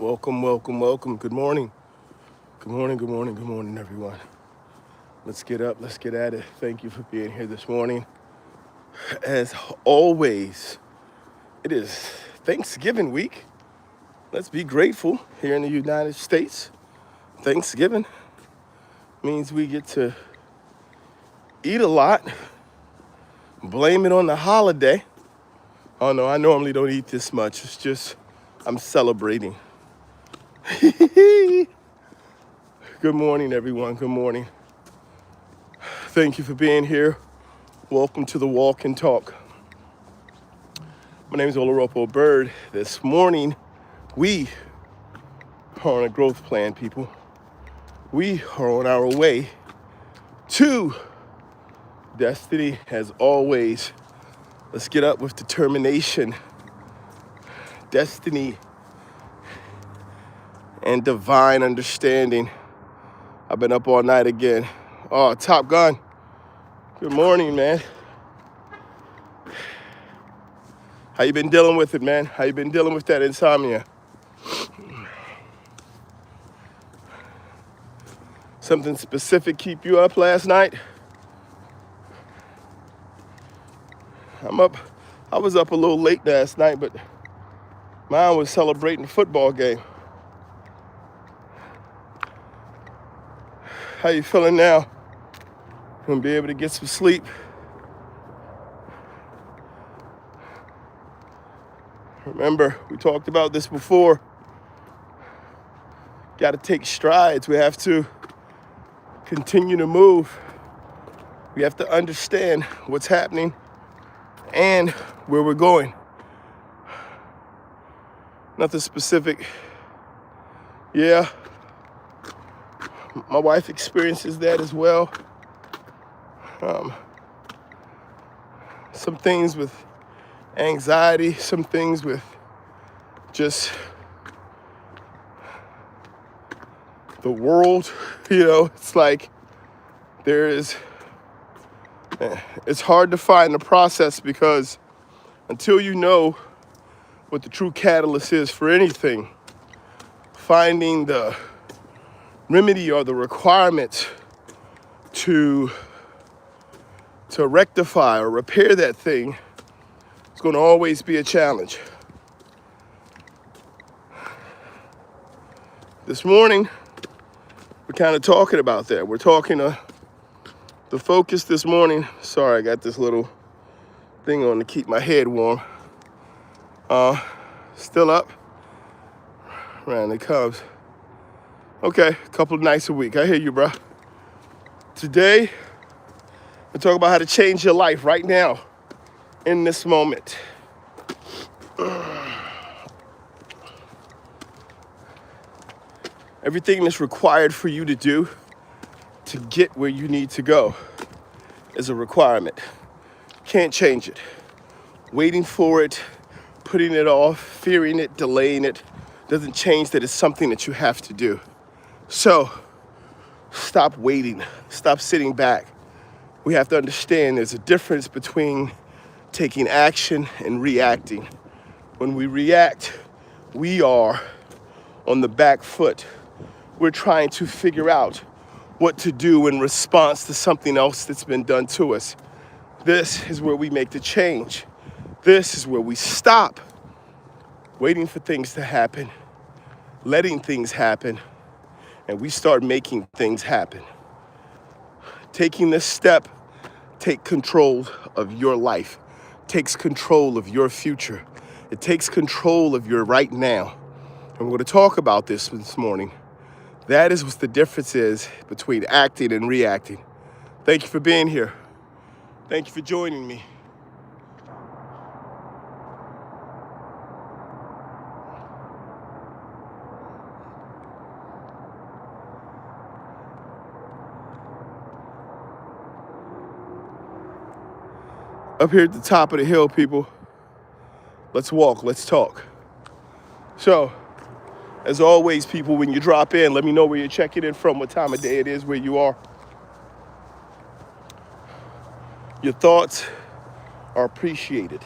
Welcome. Good morning. Good morning, everyone. Let's get up. Let's get at it. Thank you for being here this morning. As always, it is Thanksgiving week. Let's be grateful here in the United States. Thanksgiving means we get to eat a lot, blame it on the holiday. Oh no, I normally don't eat this much. It's just I'm celebrating. Good morning, everyone. Good morning. Thank you for being here. Welcome to the Walk and Talk. My name is Oloropo Bird. This morning, we are on a growth plan, people. We are on our way to destiny, as always. Let's get up with determination, destiny, and divine understanding. I've been up all night again. Oh, Top Gun. Good morning, man. How you been dealing with it, man? How you been dealing with that insomnia? Something specific keep you up last night? I was up a little late last night, but mine was celebrating the football game. How you feeling now? Gonna be able to get some sleep? Remember, we talked about this before. Got to take strides. We have to continue to move. We have to understand what's happening and where we're going. Nothing specific. Yeah, my wife experiences that as well. Some things with anxiety, some things with just the world, it's like it's hard to find the process, because until you know what the true catalyst is for anything, finding the remedy or the requirement to rectify or repair that thing, it's going to always be a challenge. This morning, we're kind of talking about that. We're talking the focus this morning. Sorry, I got this little thing on to keep my head warm. Still up. Around the Cubs. Okay, a couple of nights a week. I hear you, bro. Today, we're talking about how to change your life right now, in this moment. Everything that's required for you to do to get where you need to go is a requirement. Can't change it. Waiting for it, putting it off, fearing it, delaying it, doesn't change that it's something that you have to do. So, stop waiting. Stop sitting back. We have to understand there's a difference between taking action and reacting. When we react, we are on the back foot. We're trying to figure out what to do in response to something else that's been done to us. This is where we make the change. This is where we stop waiting for things to happen, letting things happen, and we start making things happen. Taking this step, take control of your life, takes control of your future. It takes control of your right now. And we're going to talk about this morning. That is what the difference is between acting and reacting. Thank you for being here. Thank you for joining me. Up here at the top of the hill, people, let's walk, let's talk. So, as always, people, when you drop in, let me know where you're checking in from, what time of day it is, where you are. Your thoughts are appreciated.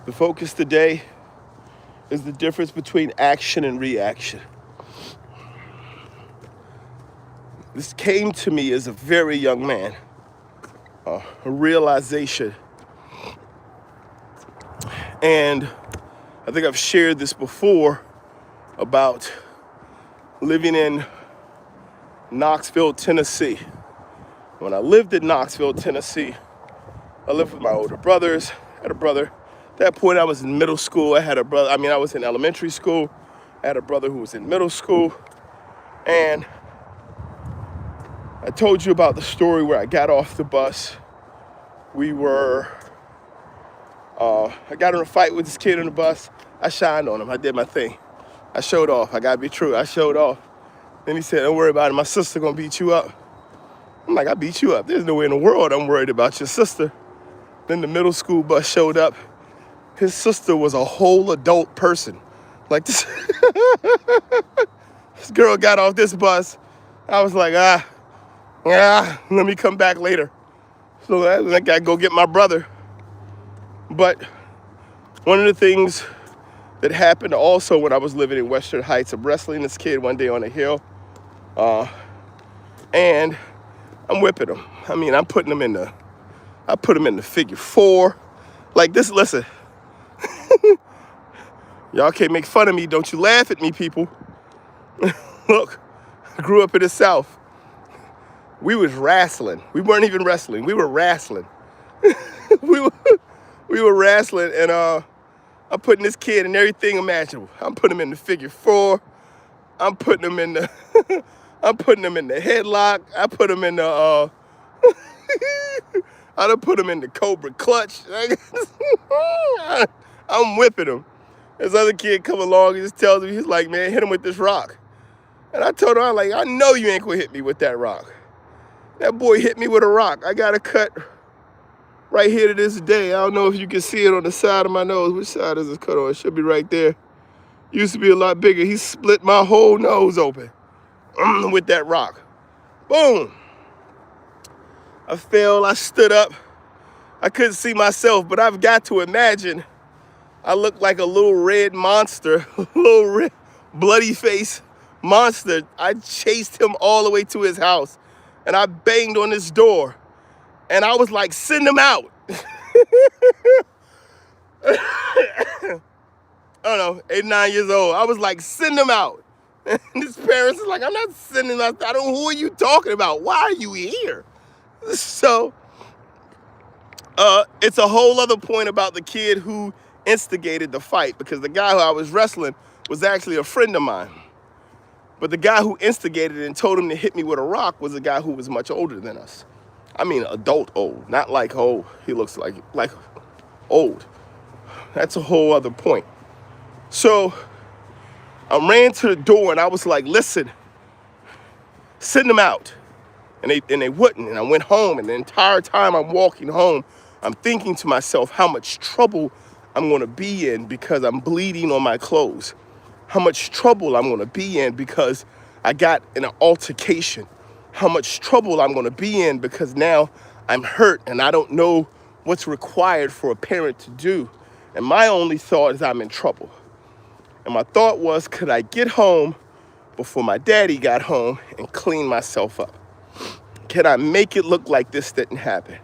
The focus today is the difference between action and reaction. This came to me as a very young man, a realization. And I think I've shared this before about living in Knoxville, Tennessee. When I lived in Knoxville, Tennessee, I lived with my older brothers. I had a brother. At that point, I was in middle school. I was in elementary school. I had a brother who was in middle school. And I told you about the story where I got off the bus. I got in a fight with this kid on the bus. I shined on him. I did my thing. I showed off. I gotta be true. I showed off. Then he said, don't worry about it. My sister gonna beat you up. I'm like, I beat you up. There's no way in the world I'm worried about your sister. Then the middle school bus showed up. His sister was a whole adult person. Like this, this girl got off this bus. I was like, let me come back later. So I gotta go get my brother. But one of the things that happened also when I was living in Western Heights, I'm wrestling this kid one day on a hill, and I'm whipping him. I mean, I put him in the figure 4. Like this, listen. Y'all can't make fun of me. Don't you laugh at me, people. Look, I grew up in the South. We was wrestling. We weren't even wrestling. We were wrestling. we were wrestling, and I'm putting this kid in everything imaginable. I'm putting him in the figure 4. I'm putting him in the headlock. I put him in the I done put him in the Cobra clutch. I'm whipping him. This other kid come along and just tells me, he's like, man, hit him with this rock. And I told him, I'm like, I know you ain't gonna hit me with that rock. That boy hit me with a rock. I got a cut right here to this day. I don't know if you can see it on the side of my nose. Which side is this cut on? It should be right there. Used to be a lot bigger. He split my whole nose open with that rock. Boom. I fell, I stood up. I couldn't see myself, but I've got to imagine I looked like a little red monster, little red, bloody face monster. I chased him all the way to his house, and I banged on his door, and I was like, send him out. I don't know, 8, 9 years old. I was like, send him out. And his parents is like, I'm not sending him out. Who are you talking about? Why are you here? So, it's a whole other point about the kid who instigated the fight, because the guy who I was wrestling was actually a friend of mine. But the guy who instigated it and told him to hit me with a rock was a guy who was much older than us. I mean, adult old, not like, oh, he looks like old. That's a whole other point. So I ran to the door and I was like, listen, send them out. And they wouldn't. And I went home, and the entire time I'm walking home, I'm thinking to myself how much trouble I'm going to be in because I'm bleeding on my clothes. How much trouble I'm going to be in because I got in an altercation. How much trouble I'm going to be in because now I'm hurt and I don't know what's required for a parent to do. And my only thought is I'm in trouble. And my thought was, could I get home before my daddy got home and clean myself up? Can I make it look like this didn't happen?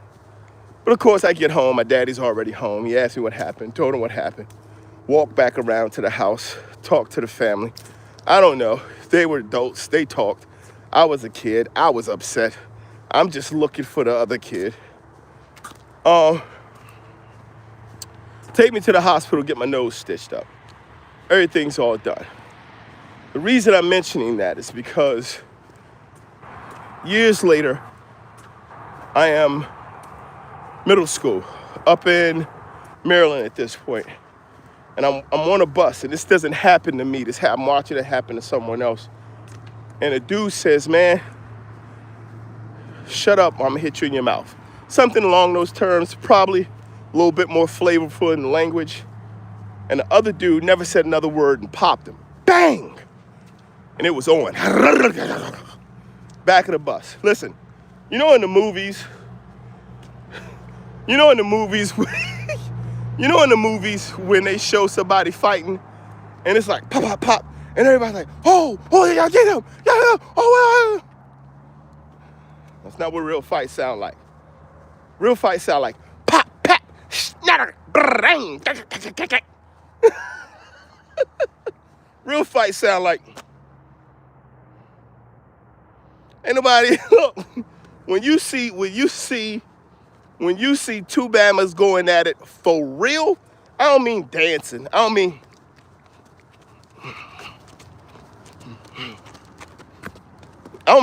But of course, I get home. My daddy's already home. He asked me what happened, told him what happened. Walked back around to the house, talked to the family. I don't know. They were adults. They talked. I was a kid. I was upset. I'm just looking for the other kid. Take me to the hospital, get my nose stitched up. Everything's all done. The reason I'm mentioning that is because years later, I am middle school, up in Maryland at this point. And I'm on a bus, and this doesn't happen to me. I'm watching it happen to someone else. And a dude says, man, shut up, I'm gonna hit you in your mouth. Something along those terms, probably a little bit more flavorful in the language. And the other dude never said another word and popped him. Bang! And it was on. Back of the bus. Listen, you know in the movies when they show somebody fighting And it's like pop, pop, pop. And everybody's like, oh, yeah, get him. Yeah, oh, That's not what real fights sound like. Real fights sound like pop, pop, snatter, brang. Real fights sound like, ain't nobody, look, when you see two Bamas going at it for real, I don't mean dancing. I don't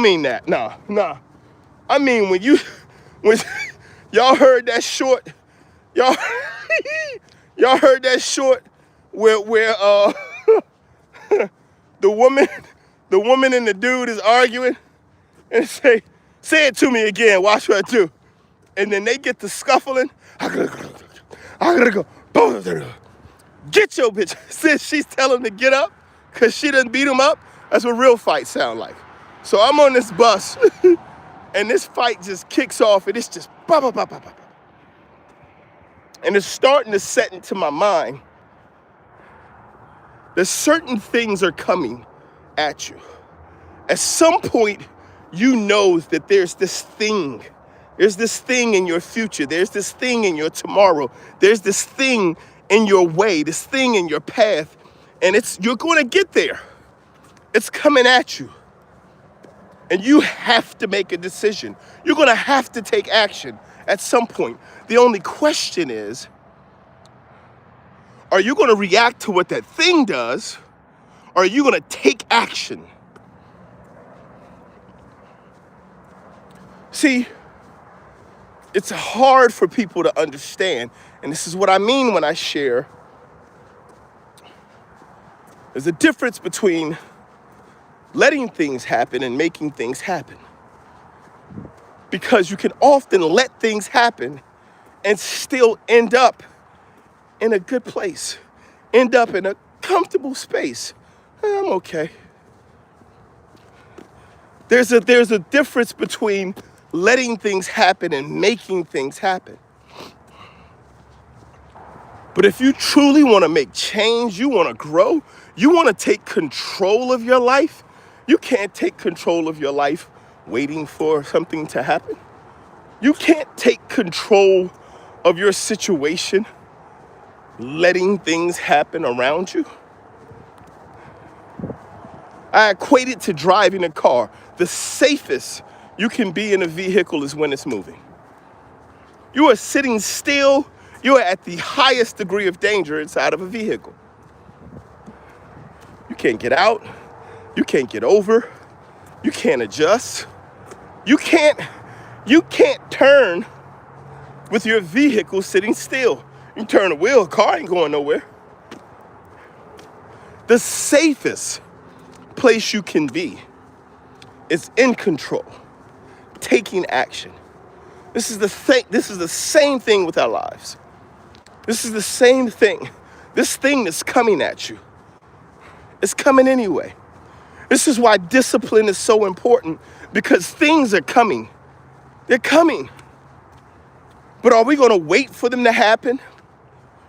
mean that. Nah. I mean when y'all heard that short, y'all heard that short where the woman and the dude is arguing and say it to me again, watch what I do. And then they get to scuffling. I gotta go. Get your bitch. Since she's telling him to get up because she done beat him up, that's what real fights sound like. So I'm on this bus and this fight just kicks off and it's just bah, bah, bah, bah, bah. And it's starting to set into my mind that certain things are coming at you. At some point, you know that there's this thing. There's this thing in your future. There's this thing in your tomorrow. There's this thing in your way, this thing in your path. And you're going to get there. It's coming at you. And you have to make a decision. You're going to have to take action at some point. The only question is, are you going to react to what that thing does? Or are you going to take action? See, it's hard for people to understand. And this is what I mean when I share. There's a difference between letting things happen and making things happen. Because you can often let things happen and still end up in a good place, end up in a comfortable space. I'm okay. There's a difference between letting things happen and making things happen. But if you truly want to make change, you want to grow, you want to take control of your life, you can't take control of your life waiting for something to happen. You can't take control of your situation letting things happen around you. I equate it to driving a car. The safest you can be in a vehicle is when it's moving. You are sitting still. You are at the highest degree of danger inside of a vehicle. You can't get out. You can't get over. You can't adjust. You can't turn with your vehicle sitting still. You turn the wheel, a car ain't going nowhere. The safest place you can be is in control, taking action. This is the same thing with our lives. This is the same thing. This thing that's coming at you, it's coming anyway. This is why discipline is so important, because things are coming. They're coming. But are we going to wait for them to happen?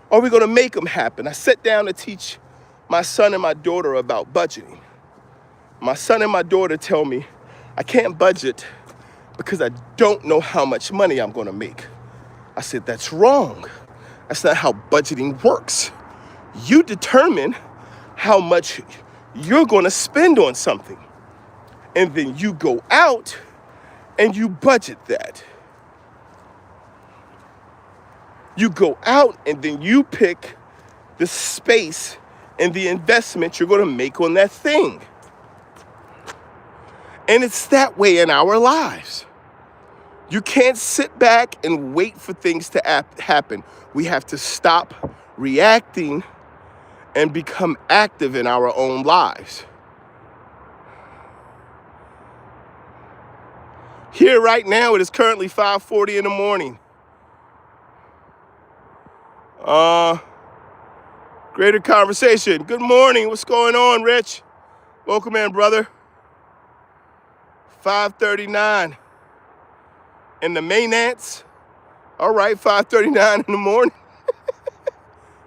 Or are we going to make them happen? I sat down to teach my son and my daughter about budgeting. My son and my daughter tell me, I can't budget because I don't know how much money I'm going to make. I said, that's wrong. That's not how budgeting works. You determine how much you're going to spend on something. And then you go out and you budget that. You go out and then you pick the space and the investment you're going to make on that thing. And it's that way in our lives. You can't sit back and wait for things to happen. We have to stop reacting and become active in our own lives. Here right now, it is currently 5:40 in the morning. Greater conversation. Good morning. What's going on, Rich? Welcome in, brother. 5:39 in the Maynants. All right, 5:39 in the morning.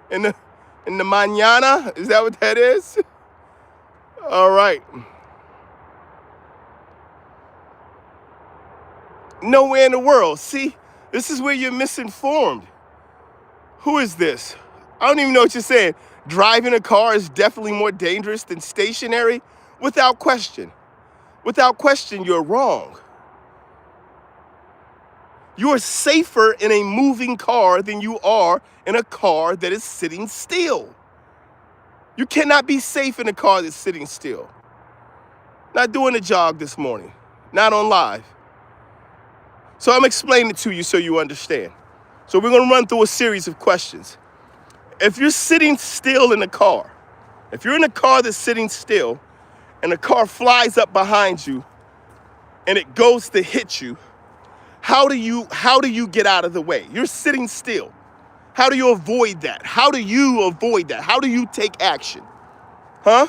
in In the mañana? Is that what that is? All right. Nowhere in the world. See, this is where you're misinformed. Who is this? I don't even know what you're saying. Driving a car is definitely more dangerous than stationary? Without question. Without question, you're wrong. You are safer in a moving car than you are in a car that is sitting still. You cannot be safe in a car that's sitting still. Not doing a jog this morning. Not on live. So I'm explaining it to you so you understand. So we're going to run through a series of questions. If you're sitting still in a car, if you're in a car that's sitting still and the car flies up behind you and it goes to hit you, how do you get out of the way? You're sitting still. How do you avoid that? How do you avoid that? How do you take action? Huh?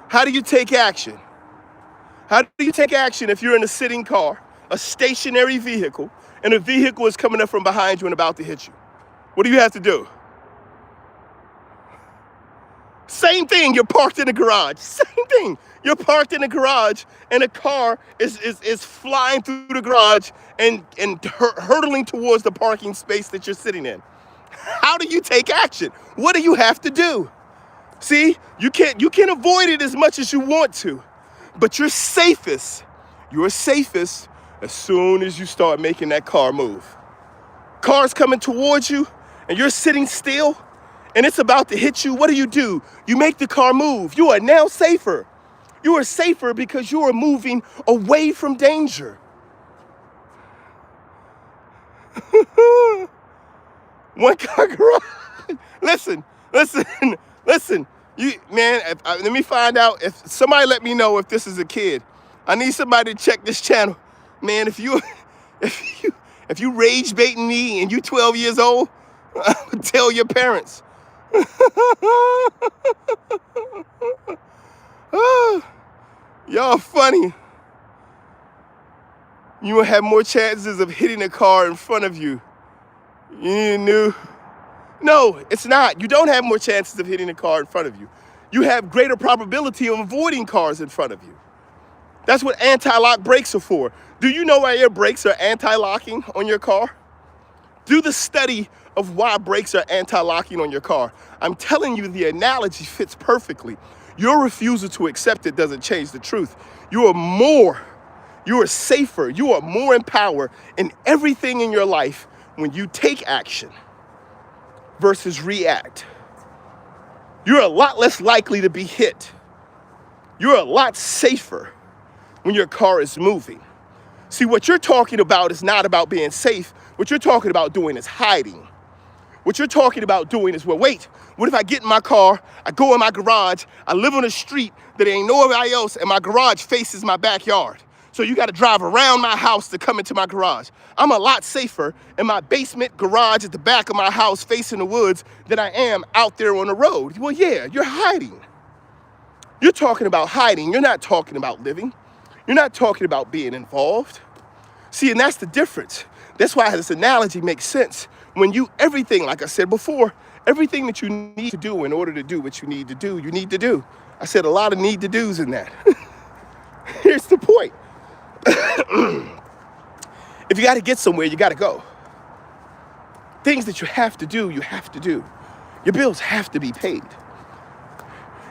How do you take action? How do you take action if you're in a sitting car, a stationary vehicle, and a vehicle is coming up from behind you and about to hit you? What do you have to do? Same thing, you're parked in a garage. Same thing. You're parked in a garage and a car is flying through the garage and hurtling towards the parking space that you're sitting in. How do you take action? What do you have to do? See, you can avoid it as much as you want to, but you're safest as soon as you start making that car move. Car's coming towards you and you're sitting still and it's about to hit you. What do? You make the car move. You are now safer. You are safer because you are moving away from danger. One car garage. Listen. Let me find out if somebody let me know if this is a kid. I need somebody to check this channel. Man, if you rage baiting me and you 12 years old, tell your parents. Y'all funny. You will have more chances of hitting a car in front of you. You knew? No, it's not. You don't have more chances of hitting a car in front of you. You have greater probability of avoiding cars in front of you. That's what anti-lock brakes are for. Do you know why your brakes are anti-locking on your car? Do the study of why brakes are anti-locking on your car. I'm telling you, the analogy fits perfectly. Your refusal to accept it doesn't change the truth. You are safer, you are more empowered in everything in your life when you take action versus react. You're a lot less likely to be hit. You're a lot safer when your car is moving. See, what you're talking about is not about being safe. What you're talking about doing is hiding. What you're talking about doing is, well, wait, what if I get in my car, I go in my garage, I live on a street that ain't nobody else, and my garage faces my backyard. So you got to drive around my house to come into my garage. I'm a lot safer in my basement garage at the back of my house facing the woods than I am out there on the road. Well, yeah, you're hiding. You're talking about hiding. You're not talking about living. You're not talking about being involved. See, and that's the difference. That's why this analogy makes sense. When everything, like I said before, everything that you need to do in order to do what you need to do, you need to do. I said a lot of need to do's in that. Here's the point. If you got to get somewhere, you got to go. Things that you have to do, you have to do. Your bills have to be paid.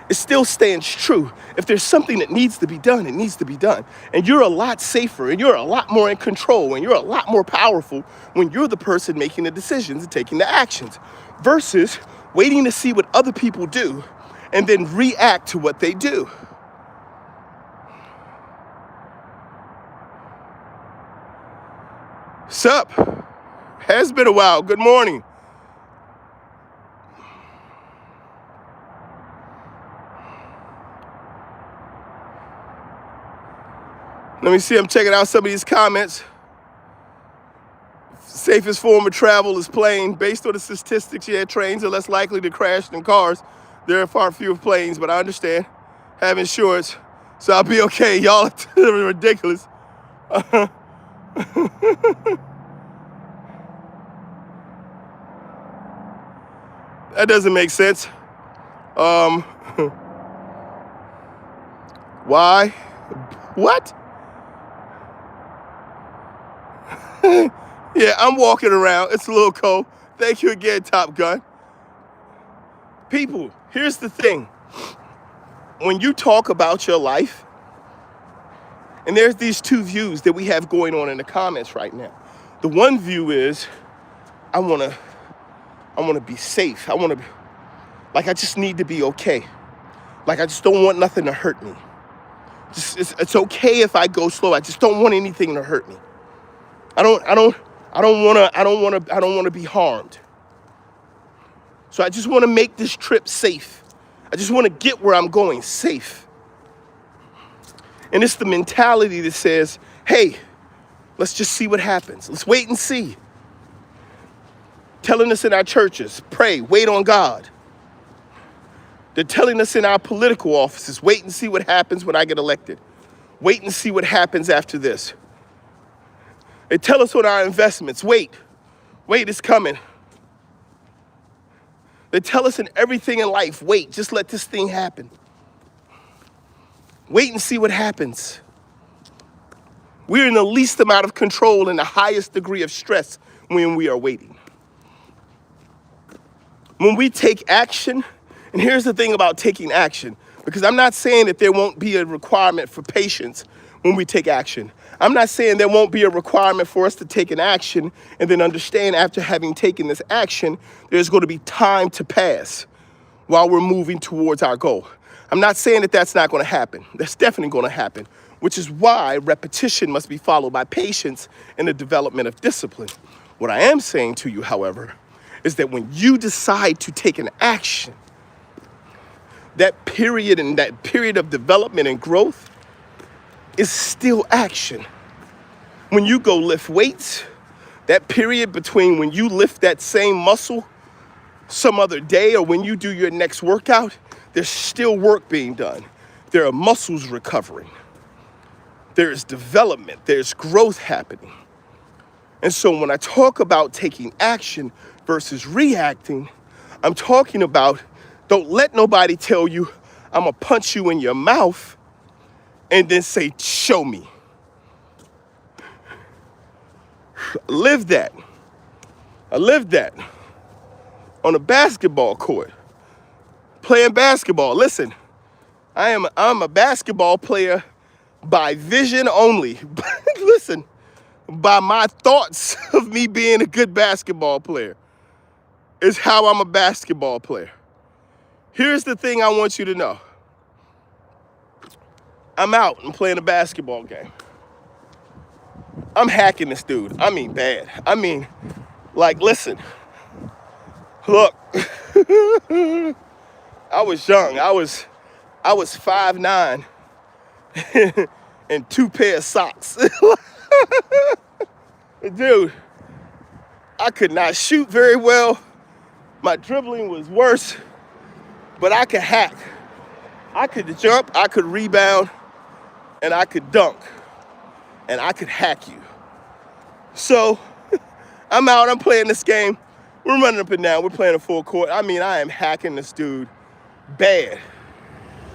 It still stands true. If there's something that needs to be done, it needs to be done. And you're a lot safer and you're a lot more in control and you're a lot more powerful when you're the person making the decisions and taking the actions versus waiting to see what other people do and then react to what they do. Sup? Has been a while. Good morning. Let me see, I'm checking out some of these comments. Safest form of travel is plane. Based on the statistics, yeah, trains are less likely to crash than cars. There are far fewer planes, but I understand. Have insurance, so I'll be okay. Y'all are ridiculous. That doesn't make sense. Why? What? Yeah, I'm walking around. It's a little cold. Thank you again, Top Gun. People, here's the thing. When you talk about your life, and there's these two views that we have going on in the comments right now. The one view is, I wanna be safe. I just need to be okay. Like, I just don't want nothing to hurt me. It's okay if I go slow. I just don't want anything to hurt me. I don't want to be harmed. So I just want to make this trip safe. I just want to get where I'm going safe. And it's the mentality that says, hey, let's just see what happens. Let's wait and see. Telling us in our churches, pray, wait on God. They're telling us in our political offices, wait and see what happens when I get elected. Wait and see what happens after this. They tell us on our investments, wait, it's coming. They tell us in everything in life, wait, just let this thing happen. Wait and see what happens. We're in the least amount of control and the highest degree of stress when we are waiting. When we take action, and here's the thing about taking action, because I'm not saying that there won't be a requirement for patience when we take action. I'm not saying there won't be a requirement for us to take an action and then understand after having taken this action, there's going to be time to pass while we're moving towards our goal. I'm not saying that that's not going to happen. That's definitely going to happen, which is why repetition must be followed by patience and the development of discipline. What I am saying to you, however, is that when you decide to take an action, that period of development and growth is still action. When you go lift weights, that period between when you lift that same muscle some other day or when you do your next workout, there's still work being done. There are muscles recovering. There's development. There's growth happening. And so when I talk about taking action versus reacting, I'm talking about don't let nobody tell you I'm going to punch you in your mouth and then say, show me. Live that. I lived that on a basketball court, playing basketball. Listen, I'm a basketball player by vision only. Listen, by my thoughts of me being a good basketball player is how I'm a basketball player. Here's the thing I want you to know. I'm out and playing a basketball game. I'm hacking this dude. I mean bad. I mean, like, listen. Look. I was young. I was 5'9" and 2 pair of socks. Dude, I could not shoot very well. My dribbling was worse, but I could hack. I could jump, I could rebound, and I could dunk, and I could hack you. So I'm out, I'm playing this game. We're running up and down, we're playing a full court. I mean, I am hacking this dude bad.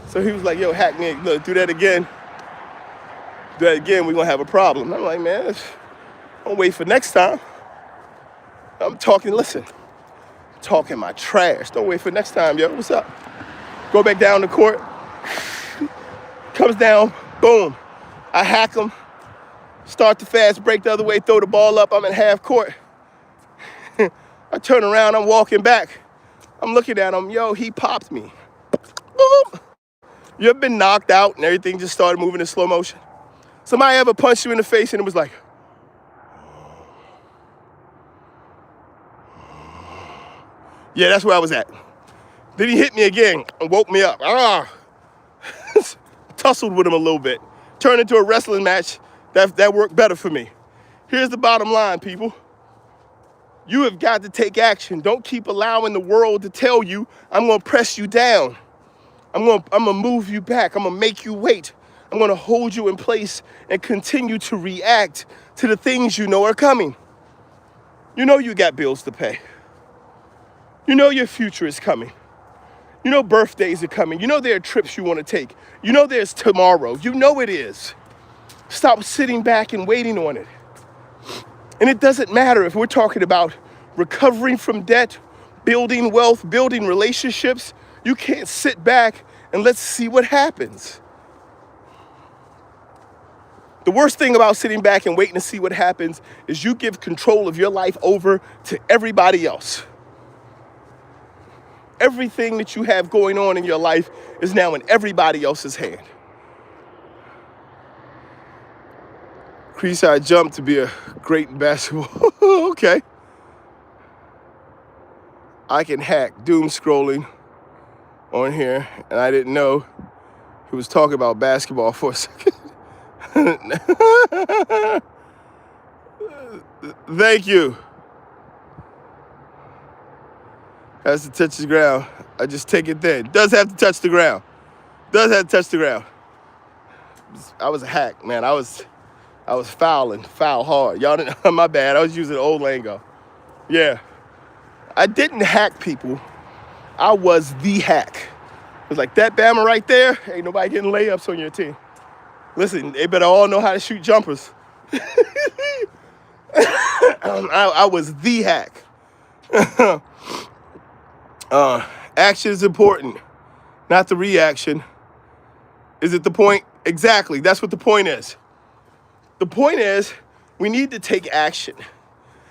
So he was like, yo, hack me, look, do that again. Do that again, we're gonna have a problem. I'm like, man, don't wait for next time. I'm talking, listen, talking my trash. Don't wait for next time, yo, what's up? Go back down the court. Comes down, boom. I hack him. Start the fast break the other way, throw the ball up. I'm in half court. I turn around, I'm walking back. I'm looking at him, yo, he popped me. Boom. You ever been knocked out and everything just started moving in slow motion? Somebody ever punched you in the face and it was like, yeah, that's where I was at. Then he hit me again and woke me up. Tussled with him a little bit. Turned into a wrestling match. That worked better for me. Here's the bottom line, people. You have got to take action. Don't keep allowing the world to tell you, I'm going to press you down. I'm going to move you back. I'm going to make you wait. I'm going to hold you in place and continue to react to the things you know are coming. You know you got bills to pay. You know your future is coming. You know birthdays are coming. You know there are trips you want to take. You know there's tomorrow. You know it is. Stop sitting back and waiting on it. And it doesn't matter if we're talking about recovering from debt, building wealth, building relationships. You can't sit back and let's see what happens. The worst thing about sitting back and waiting to see what happens is you give control of your life over to everybody else. Everything that you have going on in your life is now in everybody else's hand. Crease-side jump to be a great in basketball. Okay. I can hack doom scrolling on here, and I didn't know he was talking about basketball for a second. Thank you. Has to touch the ground. I just take it there. Does have to touch the ground. Does have to touch the ground. I was a hack, man. I was foul hard. Y'all didn't, my bad. I was using old lingo. Yeah. I didn't hack people. I was the hack. It was like, that Bama right there, ain't nobody getting layups on your team. Listen, they better all know how to shoot jumpers. I was the hack. Action is important, not the reaction. Is it the point? Exactly. That's what the point is. The point is, we need to take action.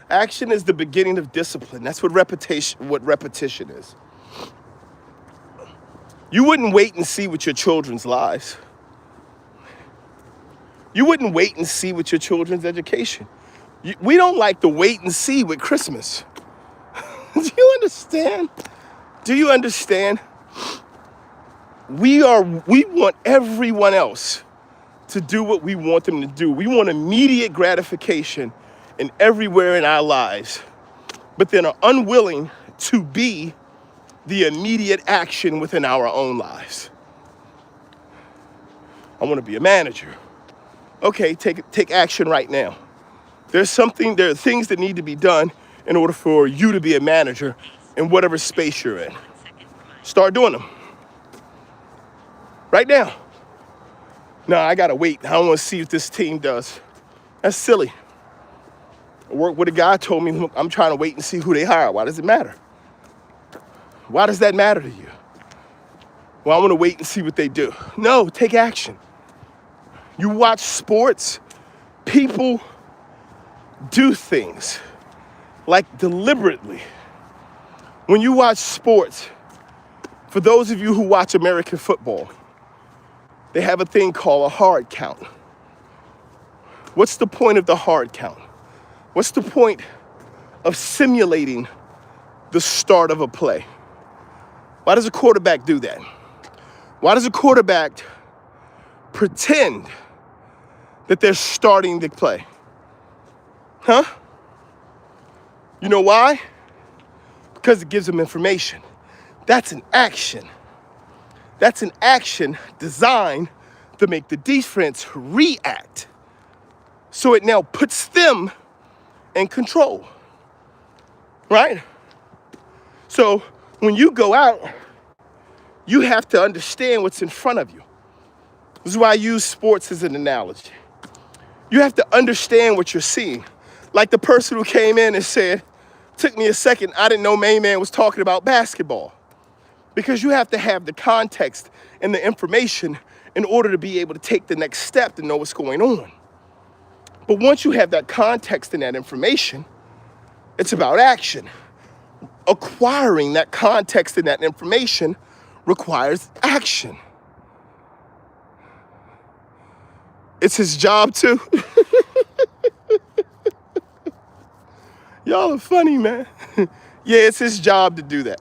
Action is the beginning of discipline. That's what repetition is. You wouldn't wait and see with your children's lives. You wouldn't wait and see with your children's education. We don't like to wait and see with Christmas. Do you understand? Do you understand? We want everyone else to do what we want them to do. We want immediate gratification in everywhere in our lives, but then are unwilling to be the immediate action within our own lives. I want to be a manager. Okay, take action right now. There are things that need to be done in order for you to be a manager in whatever space you're in. Start doing them. Right now. No, I gotta wait. I don't want to see what this team does. That's silly. I work with a guy told me I'm trying to wait and see who they hire. Why does it matter? Why does that matter to you? Well, I want to wait and see what they do. No, take action. You watch sports, people do things like deliberately. When you watch sports, for those of you who watch American football, they have a thing called a hard count. What's the point of the hard count? What's the point of simulating the start of a play? Why does a quarterback do that? Why does a quarterback pretend that they're starting the play? Huh? You know why? Because it gives them information. That's an action. That's an action designed to make the defense react. So it now puts them in control. Right? So when you go out, you have to understand what's in front of you. This is why I use sports as an analogy. You have to understand what you're seeing. Like the person who came in and said, took me a second, I didn't know Main Man was talking about basketball. Because you have to have the context and the information in order to be able to take the next step to know what's going on. But once you have that context and that information, it's about action. Acquiring that context and that information requires action. It's his job too. Y'all are funny, man. Yeah, it's his job to do that.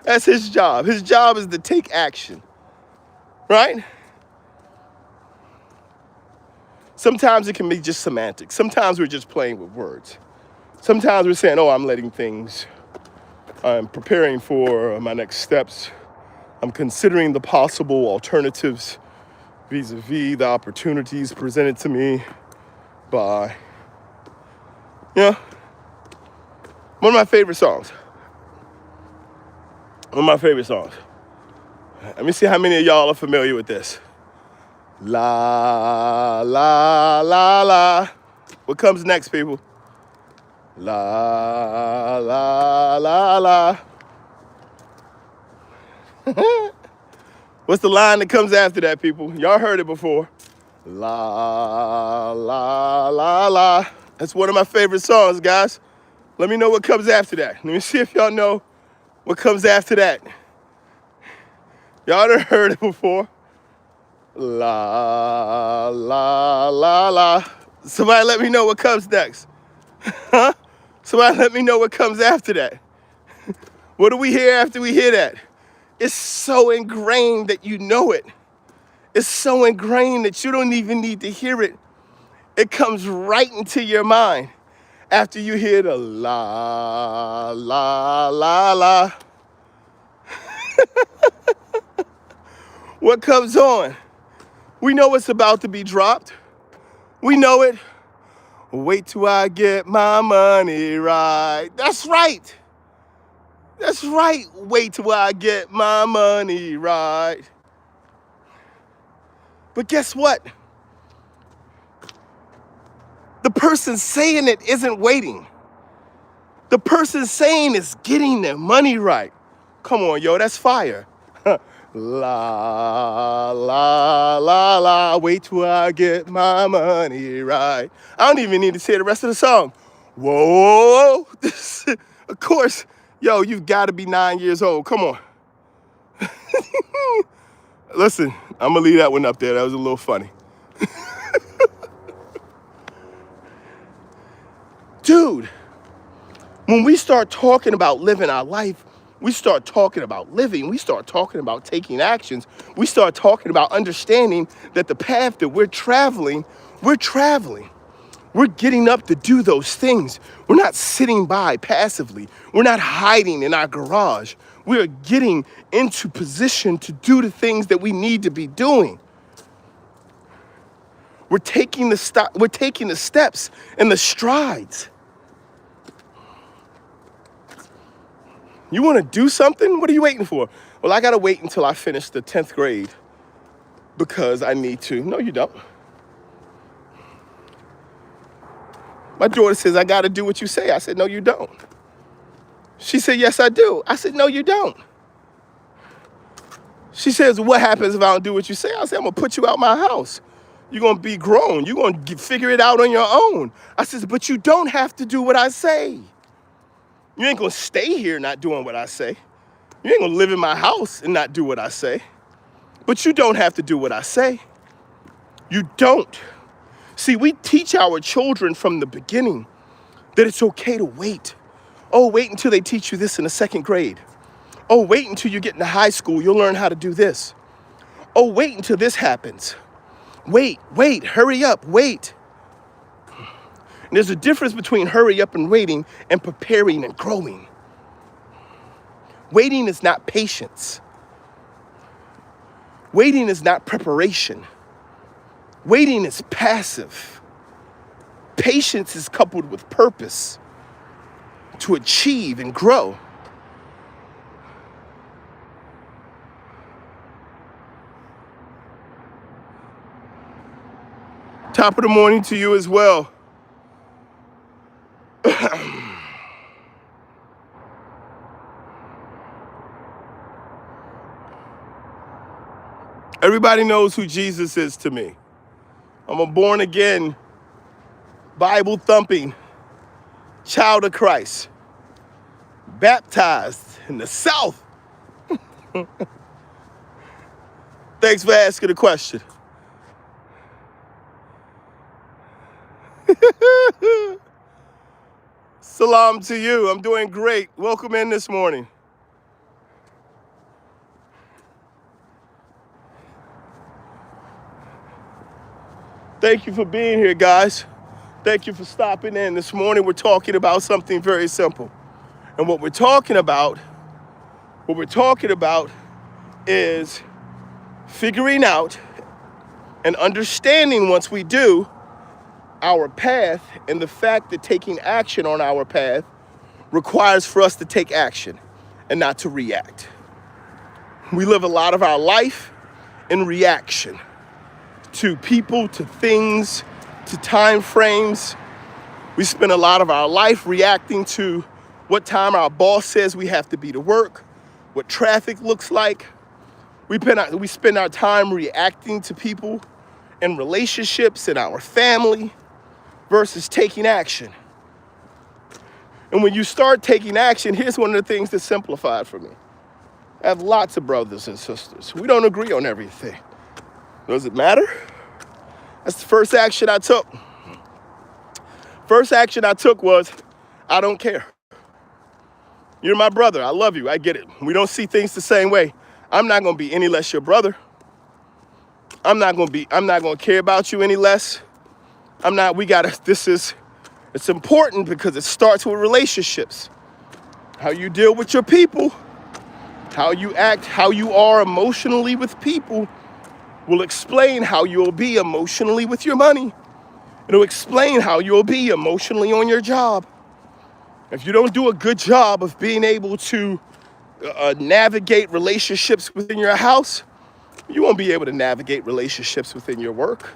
That's his job. His job is to take action, right? Sometimes it can be just semantics. Sometimes we're just playing with words. Sometimes we're saying, oh, I'm preparing for my next steps. I'm considering the possible alternatives vis-a-vis the opportunities presented to me by, one of my favorite songs, One of my favorite songs. Let me see how many of y'all are familiar with this. La, la, la, la. What comes next, people? La, la, la, la. What's the line that comes after that, people? Y'all heard it before. La, la, la, la. That's one of my favorite songs, guys. Let me know what comes after that. Let me see if y'all know what comes after that. Y'all done heard it before. La, la, la, la. Somebody let me know what comes next. Huh? Somebody let me know what comes after that. What do we hear after we hear that? It's so ingrained that you know it. It's so ingrained that you don't even need to hear it. It comes right into your mind after you hear the la, la, la, la. What comes on? We know it's about to be dropped. We know it. Wait till I get my money right. That's right. That's right. Wait till I get my money right. But guess what? The person saying it isn't waiting. The person saying is getting their money right. Come on, yo, that's fire. La, la, la, la, wait till I get my money right. I don't even need to say the rest of the song. Whoa, of course, yo, you've got to be 9 years old. Come on. Listen, I'm going to leave that one up there. That was a little funny. Dude, when we start talking about living our life, we start talking about living, we start talking about taking actions, we start talking about understanding that the path that we're traveling. We're getting up to do those things. We're not sitting by passively. We're not hiding in our garage. We're getting into position to do the things that we need to be doing. We're taking the steps and the strides. You want to do something? What are you waiting for? Well, I got to wait until I finish the 10th grade because I need to. No, you don't. My daughter says, I got to do what you say. I said, no, you don't. She said, yes, I do. I said, no, you don't. She says, what happens if I don't do what you say? I said, I'm going to put you out my house. You're going to be grown. You're going to figure it out on your own. I said, but you don't have to do what I say. You ain't going to stay here not doing what I say. You ain't going to live in my house and not do what I say. But you don't have to do what I say. You don't. See, we teach our children from the beginning that it's okay to wait. Oh, wait until they teach you this in the 2nd grade. Oh, wait until you get into high school. You'll learn how to do this. Oh, wait until this happens. Wait, hurry up, wait. And there's a difference between hurry up and waiting and preparing and growing. Waiting is not patience. Waiting is not preparation. Waiting is passive. Patience is coupled with purpose to achieve and grow. Top of the morning to you as well. Everybody knows who Jesus is to me. I'm a born again, Bible thumping child of Christ, baptized in the South. Thanks for asking the question. Salam to you. I'm doing great. Welcome in this morning. Thank you for being here, guys. Thank you for stopping in. This morning we're talking about something very simple. And what we're talking about is figuring out and understanding, once we do, our path, and the fact that taking action on our path requires for us to take action and not to react. We live a lot of our life in reaction to people, to things, to time frames. We spend a lot of our life reacting to what time our boss says we have to be to work, what traffic looks like. We spend our time reacting to people in relationships, in our family, versus taking action. And when you start taking action, here's one of the things that simplified for me. I have lots of brothers and sisters. We don't agree on everything. Does it matter? That's the first action I took. First action I took was, I don't care. You're my brother. I love you. I get it. We don't see things the same way. I'm not going to be any less your brother. I'm not going to care about you any less. It's important because it starts with relationships. How you deal with your people, how you act, how you are emotionally with people will explain how you'll be emotionally with your money. It'll explain how you'll be emotionally on your job. If you don't do a good job of being able to navigate relationships within your house, you won't be able to navigate relationships within your work.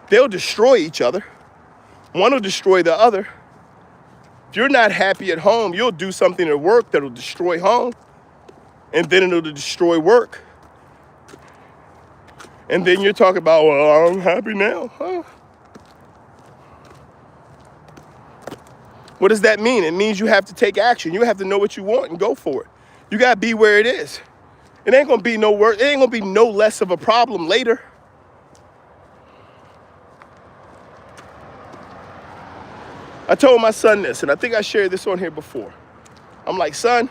They'll destroy each other. One will destroy the other. If you're not happy at home, you'll do something at work that'll destroy home, and then it'll destroy work. And then you're talking about, well, I'm happy now, huh? What does that mean? It means you have to take action. You have to know what you want and go for it. You gotta be where it is. It ain't gonna be no worse. It ain't gonna be no less of a problem later. I told my son this, and I think I shared this on here before. I'm like, son,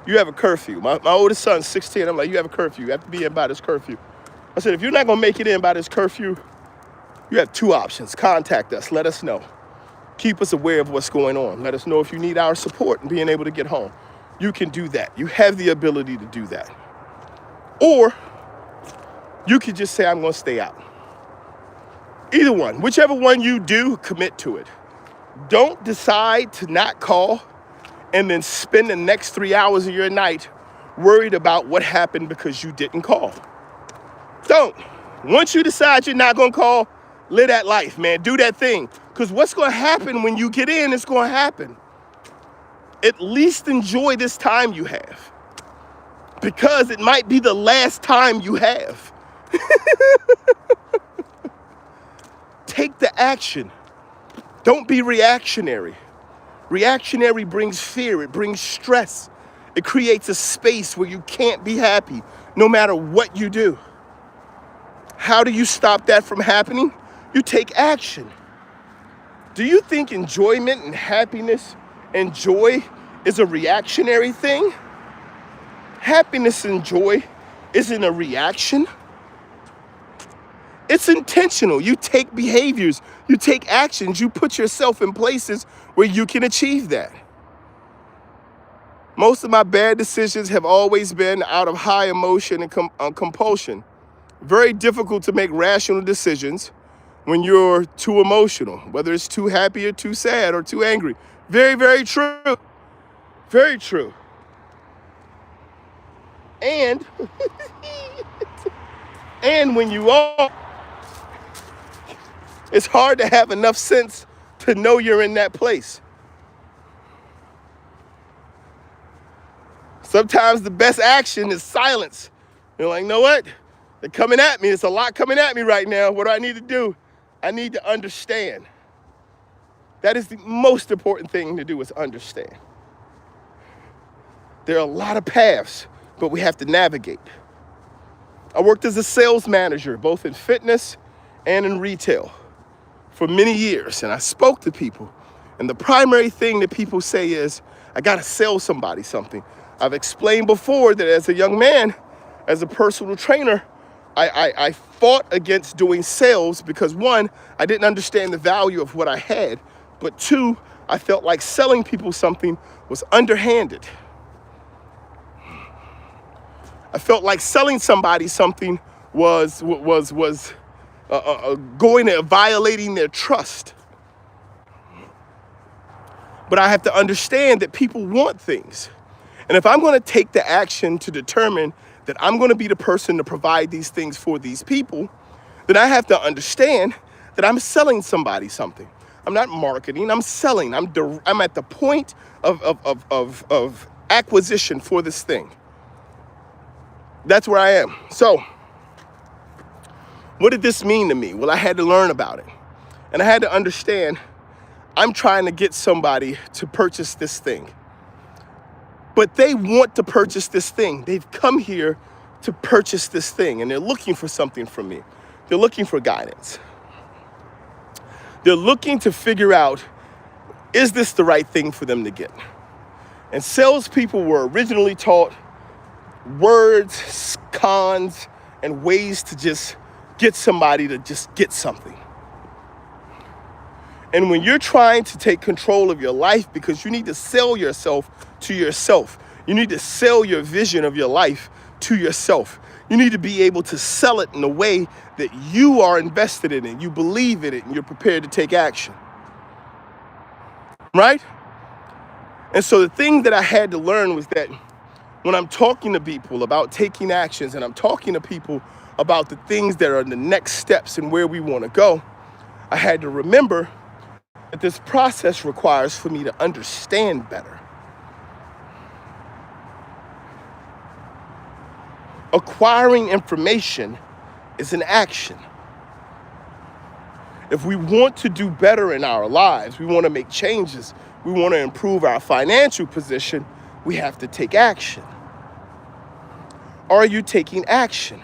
you have a curfew. My oldest son's 16. I'm like, you have a curfew. You have to be in by this curfew. I said, if you're not gonna make it in by this curfew, you have two options. Contact us, let us know. Keep us aware of what's going on. Let us know if you need our support in being able to get home. You can do that. You have the ability to do that. Or you could just say, I'm gonna stay out. Either one, whichever one you do, commit to it. Don't decide to not call and then spend the next 3 hours of your night worried about what happened because you didn't call. Don't. Once you decide you're not gonna call, live that life, man. Do that thing. Because what's gonna happen when you get in is gonna happen. At least enjoy this time you have. Because it might be the last time you have. Take the action. Don't be reactionary. Reactionary brings fear. It brings stress. It creates a space where you can't be happy no matter what you do. How do you stop that from happening? You take action. Do you think enjoyment and happiness and joy is a reactionary thing? Happiness and joy isn't a reaction. It's intentional. You take behaviors, you take actions, you put yourself in places where you can achieve that. Most of my bad decisions have always been out of high emotion and compulsion. Very difficult to make rational decisions when you're too emotional, whether it's too happy or too sad or too angry. Very, very true. Very true. And when you are, it's hard to have enough sense to know you're in that place. Sometimes the best action is silence. You're like, you know what? They're coming at me. It's a lot coming at me right now. What do I need to do? I need to understand. That is the most important thing to do, is understand. There are a lot of paths, but we have to navigate. I worked as a sales manager, both in fitness and in retail, for many years, and I spoke to people. And the primary thing that people say is, I gotta sell somebody something. I've explained before that as a young man, as a personal trainer, I fought against doing sales because, one, I didn't understand the value of what I had, but two, I felt like selling people something was underhanded. I felt like selling somebody something was going and violating their trust. But I have to understand that people want things. And if I'm going to take the action to determine that I'm going to be the person to provide these things for these people, then I have to understand that I'm selling somebody something. I'm not marketing, I'm selling. I'm at the point of acquisition for this thing. That's where I am. So, what did this mean to me? Well, I had to learn about it. And I had to understand I'm trying to get somebody to purchase this thing. But they want to purchase this thing. They've come here to purchase this thing, and they're looking for something from me. They're looking for guidance. They're looking to figure out, is this the right thing for them to get? And salespeople were originally taught words, cons, and ways to just get somebody to just get something. And when you're trying to take control of your life because you need to sell yourself to yourself, you need to sell your vision of your life to yourself. You need to be able to sell it in a way that you are invested in it, you believe in it, and you're prepared to take action. Right? And so the thing that I had to learn was that when I'm talking to people about taking actions and I'm talking to people about the things that are the next steps and where we want to go, I had to remember that this process requires for me to understand better. Acquiring information is an action. If we want to do better in our lives, we want to make changes, we want to improve our financial position, we have to take action. Are you taking action?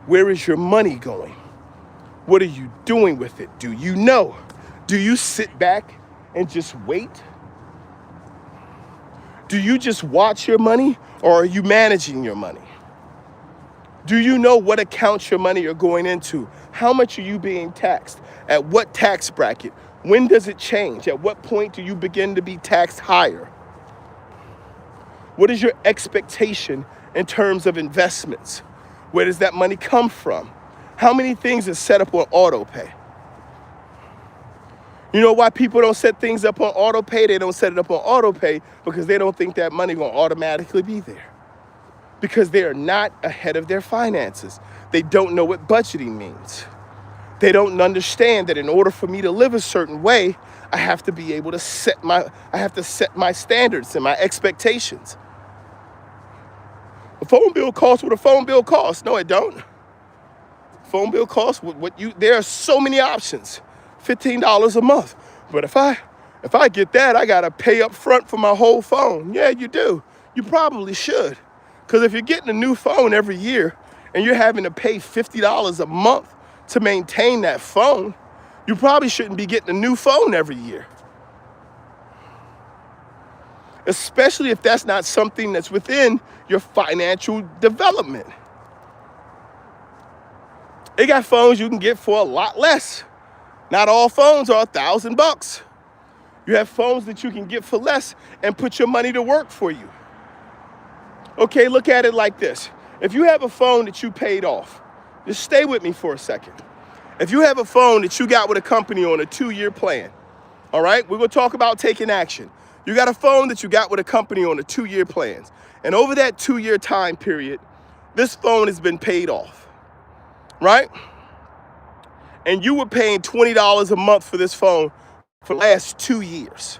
Where is your money going? What are you doing with it? Do you know? Do you sit back and just wait? Do you just watch your money, or are you managing your money? Do you know what accounts your money are going into? How much are you being taxed? At what tax bracket? When does it change? At what point do you begin to be taxed higher? What is your expectation in terms of investments? Where does that money come from? How many things are set up on auto pay? You know why people don't set things up on auto pay? They don't set it up on auto pay because they don't think that money will automatically be there. Because they are not ahead of their finances. They don't know what budgeting means. They don't understand that in order for me to live a certain way, I have to be able to set my standards and my expectations. A phone bill costs what a phone bill costs. No, it don't. Phone bill costs there are so many options. $15 a month. But if I get that, I gotta pay up front for my whole phone. Yeah, you do. You probably should. Because if you're getting a new phone every year and you're having to pay $50 a month to maintain that phone, you probably shouldn't be getting a new phone every year. Especially if that's not something that's within your financial development. They got phones you can get for a lot less. Not all phones are $1,000. You have phones that you can get for less and put your money to work for you. Okay, look at it like this. If you have a phone that you paid off, just stay with me for a second. If you have a phone that you got with a company on a 2-year plan, all right, we're going to talk about taking action. You got a phone that you got with a company on a 2-year plan. And over that 2-year time period, this phone has been paid off, right? And you were paying $20 a month for this phone for the last 2 years,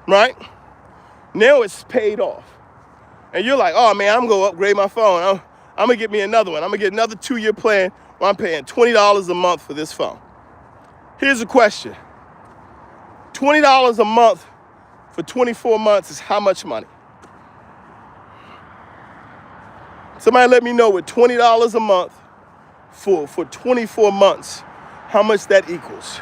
right? Now it's paid off. And you're like, oh man, I'm going to upgrade my phone. I'm going to get me another one. I'm going to get another 2-year plan where I'm paying $20 a month for this phone. Here's a question. $20 a month for 24 months is how much money? Somebody let me know with $20 a month for 24 months, how much that equals.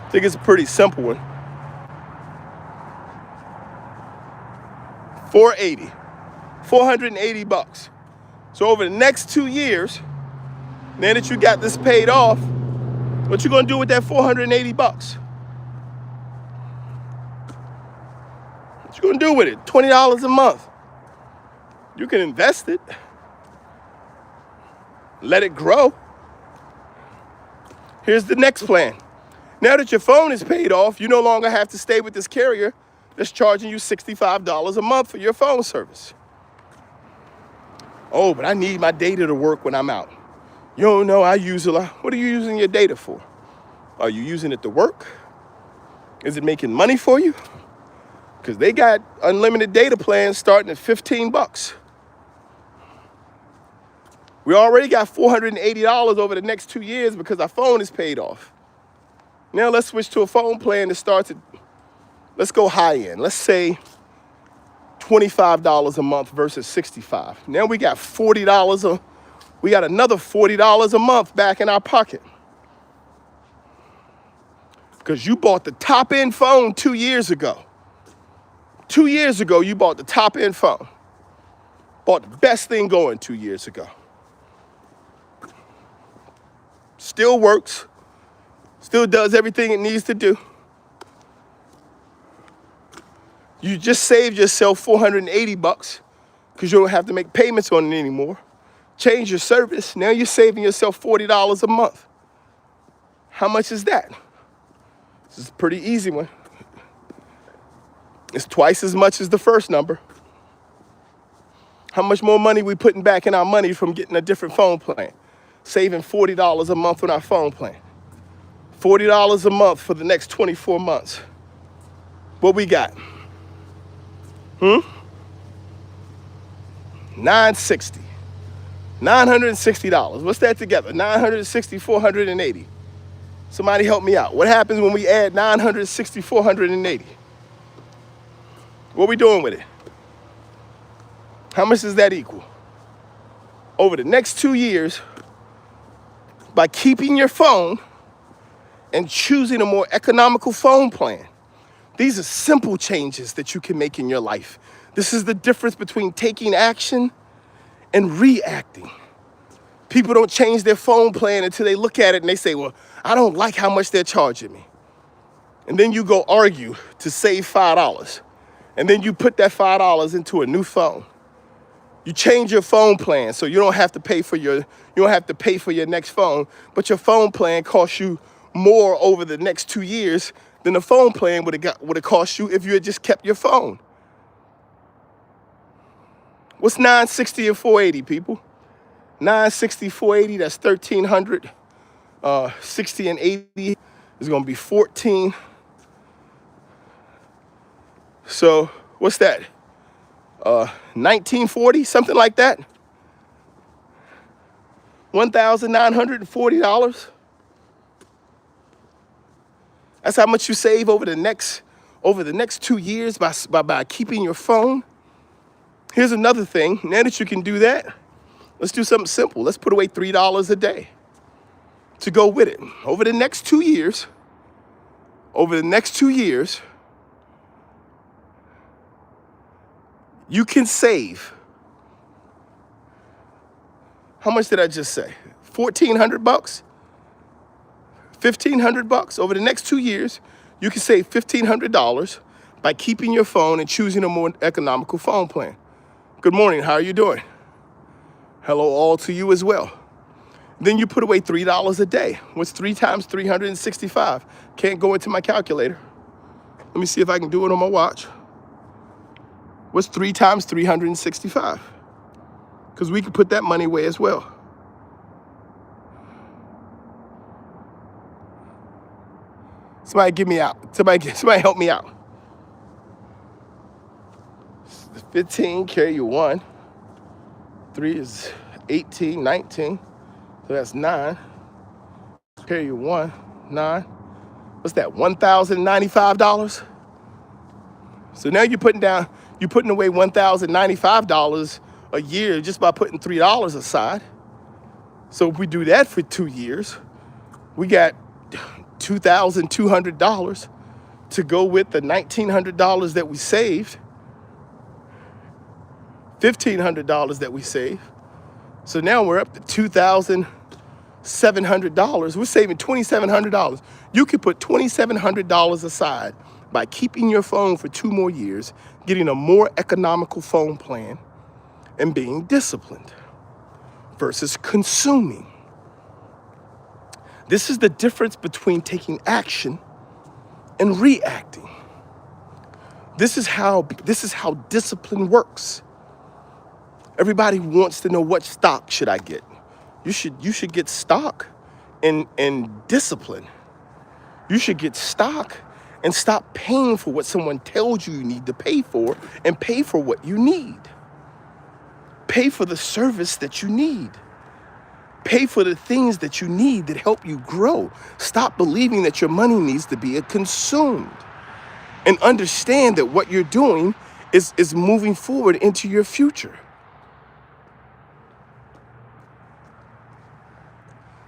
I think it's a pretty simple one. $480. So over the next 2 years, now that you got this paid off, what you gonna do with that $480? What you gonna do with it? $20 a month. You can invest it. let it grow. Here's the next plan. Now that your phone is paid off, you no longer have to stay with this carrier that's charging you $65 a month for your phone service. Oh, but I need my data to work when I'm out. You don't know, I use a lot. What are you using your data for? Are you using it to work? Is it making money for you? Because they got unlimited data plans starting at $15. We already got $480 over the next 2 years because our phone is paid off. Now let's switch to a phone plan that starts at, let's go high end. Let's say $25 a month versus $65. Now we got we got another $40 a month back in our pocket. Because you bought the top end phone 2 years ago. 2 years ago, you bought the top end phone. Bought the best thing going 2 years ago. Still works. Still does everything it needs to do. You just saved yourself $480 because you don't have to make payments on it anymore. Change your service. Now you're saving yourself $40 a month. How much is that? This is a pretty easy one. It's twice as much as the first number. How much more money we putting back in our money from getting a different phone plan? Saving $40 a month on our phone plan. $40 a month for the next 24 months. What we got? $960. $960. What's that together? 960, 480. Somebody help me out. What happens when we add 960, 480? What are we doing with it? How much does that equal? Over the next 2 years, by keeping your phone and choosing a more economical phone plan. These are simple changes that you can make in your life. This is the difference between taking action and reacting. People don't change their phone plan until they look at it and they say, well, I don't like how much they're charging me. And then you go argue to save $5. And then you put that $5 into a new phone. You change your phone plan so you don't have to pay for your next phone, but your phone plan costs you more over the next 2 years than the phone plan would have cost you if you had just kept your phone. What's 960 and 480, people? 960, 480, that's 1,300. 60 and 80 is going to be 14. So what's that? 1940, something like that. $1,940. That's how much you save over the next 2 years by keeping your phone. Here's another thing. Now that you can do that, let's do something simple. Let's put away $3 a day to go with it. Over the next 2 years, you can save. How much did I just say? $1,400? $1,500? Over the next 2 years, you can save $1,500 by keeping your phone and choosing a more economical phone plan. Good morning, how are you doing? Hello all to you as well. Then you put away $3 a day. What's 3 times 365? Can't go into my calculator. Let me see if I can do it on my watch. What's 3 times 365? Because we can put that money away as well. Somebody give me out. Somebody help me out. 15, carry you 1. 3 is 18, 19. So that's 9. Carry you 1, 9. What's that, $1,095? So now you're putting away $1,095 a year just by putting $3 aside. So if we do that for 2 years, we got $2,200 to go with the $1,900 that we saved, $1,500 that we saved. So now we're up to $2,700. We're saving $2,700. You could put $2,700 aside by keeping your phone for 2 more years, getting a more economical phone plan, and being disciplined. versus consuming. This is the difference between taking action and reacting. This is how discipline works. Everybody wants to know, what stock should I get? You should get stock in discipline. You should get stock and stop paying for what someone tells you need to pay for, and pay for what you need. Pay for the service that you need. Pay for the things that you need that help you grow. Stop believing that your money needs to be consumed. And understand that what you're doing is moving forward into your future.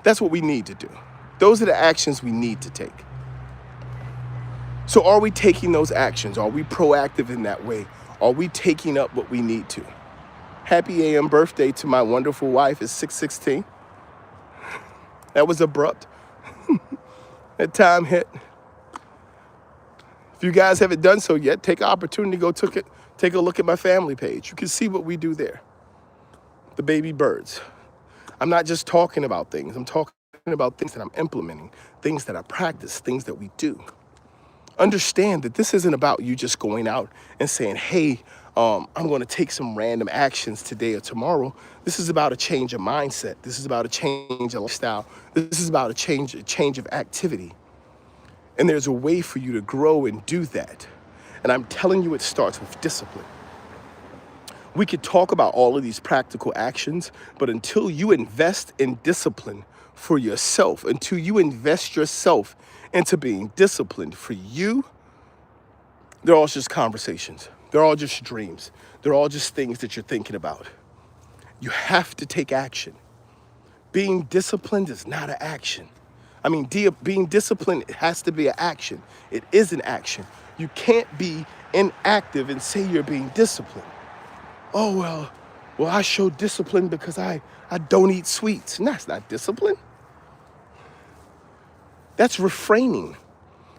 That's what we need to do. Those are the actions we need to take. So are we taking those actions? Are we proactive in that way? Are we taking up what we need to? Happy AM birthday to my wonderful wife. It's 6/16. That was abrupt. That time hit. If you guys haven't done so yet, take an opportunity to go take a look at my family page. You can see what we do there. The baby birds. I'm not just talking about things. I'm talking about things that I'm implementing, things that I practice, things that we do. Understand that this isn't about you just going out and saying, hey, I'm going to take some random actions today or tomorrow. This is about a change of mindset. This is about a change of lifestyle. This is about a change of activity. And there's a way for you to grow and do that. And I'm telling you, it starts with discipline. We could talk about all of these practical actions, but until you invest in discipline for yourself, until you invest yourself into being disciplined for you, they're all just conversations. They're all just dreams. They're all just things that you're thinking about. You have to take action. Being disciplined is not an action. I mean, being disciplined, it has to be an action. It is an action. You can't be inactive and say you're being disciplined. Oh, well, I show discipline because I don't eat sweets. And that's not discipline. That's refraining.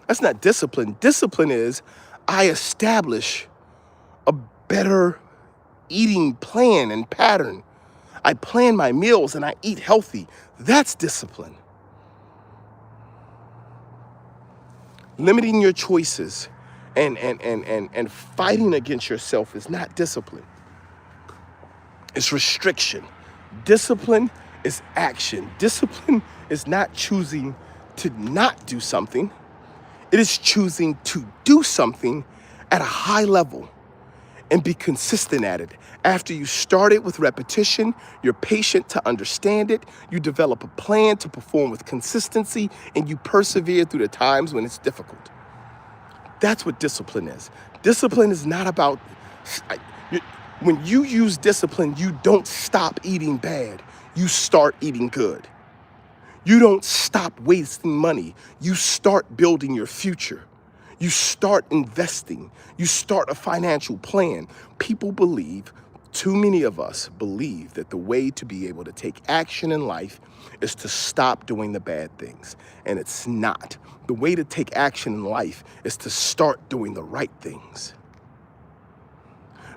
That's not discipline. Discipline is I establish a better eating plan and pattern. I plan my meals and I eat healthy. That's discipline. Limiting your choices and fighting against yourself is not discipline. It's restriction. Discipline is action. Discipline is not choosing to not do something. It is choosing to do something at a high level and be consistent at it. After you start it with repetition, you're patient to understand it, you develop a plan to perform with consistency, and you persevere through the times when it's difficult. That's what discipline is. Discipline is not about, when you use discipline, you don't stop eating bad, you start eating good. You don't stop wasting money, you start building your future. You start investing. You start a financial plan. People believe, too many of us believe, that the way to be able to take action in life is to stop doing the bad things. And it's not. The way to take action in life is to start doing the right things.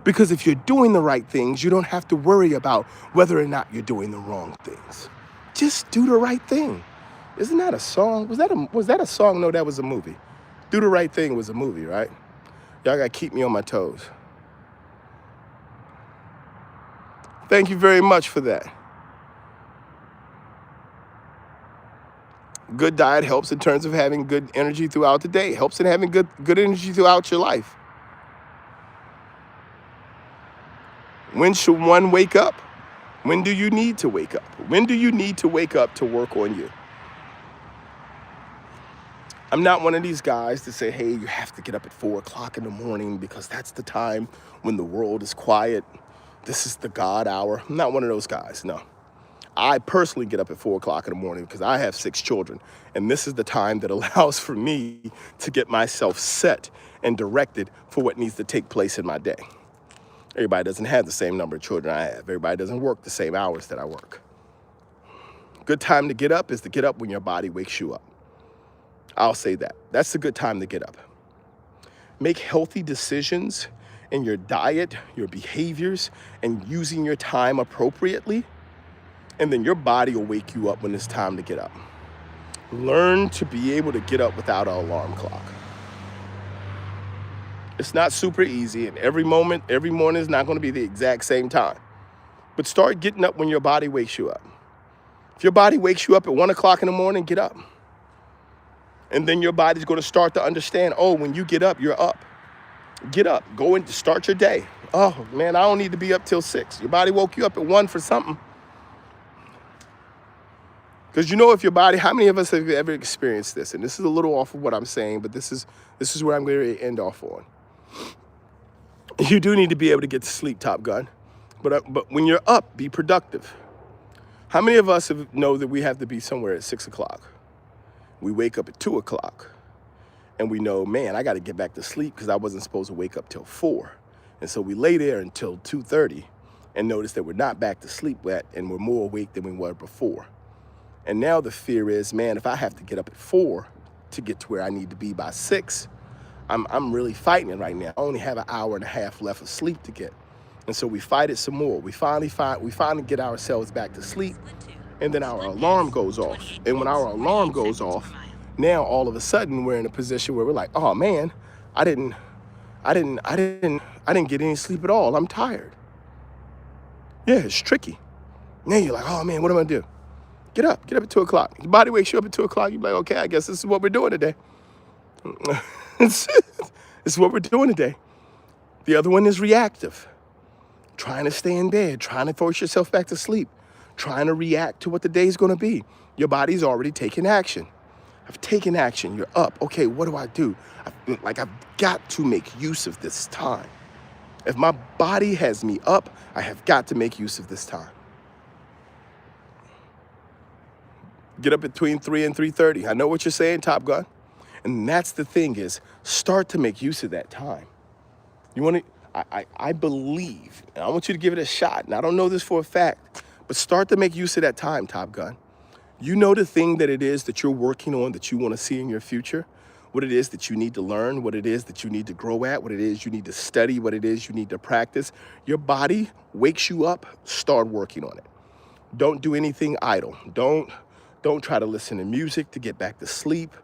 Because if you're doing the right things, you don't have to worry about whether or not you're doing the wrong things. Just do the right thing. Isn't that a song? Was that a song? No, that was a movie. Do the Right Thing was a movie, right? Y'all gotta keep me on my toes. Thank you very much for that. Good diet helps in terms of having good energy throughout the day. Helps in having good energy throughout your life. When should one wake up? When do you need to wake up? When do you need to wake up to work on you? I'm not one of these guys to say, hey, you have to get up at 4 o'clock in the morning because that's the time when the world is quiet. This is the God hour. I'm not one of those guys, no. I personally get up at 4 o'clock in the morning because I have 6 children. And this is the time that allows for me to get myself set and directed for what needs to take place in my day. Everybody doesn't have the same number of children I have. Everybody doesn't work the same hours that I work. Good time to get up is to get up when your body wakes you up. I'll say that. That's a good time to get up. Make healthy decisions in your diet, your behaviors, and using your time appropriately. And then your body will wake you up when it's time to get up. Learn to be able to get up without an alarm clock. It's not super easy, and every morning is not going to be the exact same time. But start getting up when your body wakes you up. If your body wakes you up at 1 o'clock in the morning, get up. And then your body's going to start to understand, oh, when you get up, you're up. Get up. Go and start your day. Oh, man, I don't need to be up till 6. Your body woke you up at 1 for something. Because you know, if your body, how many of us have ever experienced this? And this is a little off of what I'm saying, but this is where I'm going to end off on. You do need to be able to get to sleep, Top Gun. But when you're up, be productive. How many of us know that we have to be somewhere at 6 o'clock? We wake up at 2 o'clock. And we know, man, I got to get back to sleep because I wasn't supposed to wake up till 4. And so we lay there until 2:30 and notice that we're not back to sleep yet and we're more awake than we were before. And now the fear is, man, if I have to get up at 4 to get to where I need to be by 6, I'm really fighting it right now. I only have an hour and a half left of sleep to get. And so we fight it some more. We finally get ourselves back to sleep, and then our alarm goes off. And when our alarm goes off, now all of a sudden we're in a position where we're like, oh man, I didn't get any sleep at all. I'm tired. Yeah, it's tricky. Now you're like, oh man, what am I gonna do? Get up at 2 o'clock. Your body wakes you up at 2 o'clock. You're like, okay, I guess this is what we're doing today. This is what we're doing today. The other one is reactive. Trying to stay in bed, trying to force yourself back to sleep, trying to react to what the day's gonna be. Your body's already taken action. I've taken action, you're up. Okay, what do? I've got to make use of this time. If my body has me up, I have got to make use of this time. Get up between 3 and 3:30. I know what you're saying, Top Gun. And that's the thing is, start to make use of that time. You want to, I believe, and I want you to give it a shot, and I don't know this for a fact, but start to make use of that time, Top Gun. You know the thing that it is that you're working on that you want to see in your future, what it is that you need to learn, what it is that you need to grow at, what it is you need to study, what it is you need to practice. Your body wakes you up, start working on it. Don't do anything idle. Don't try to listen to music to get back to sleep.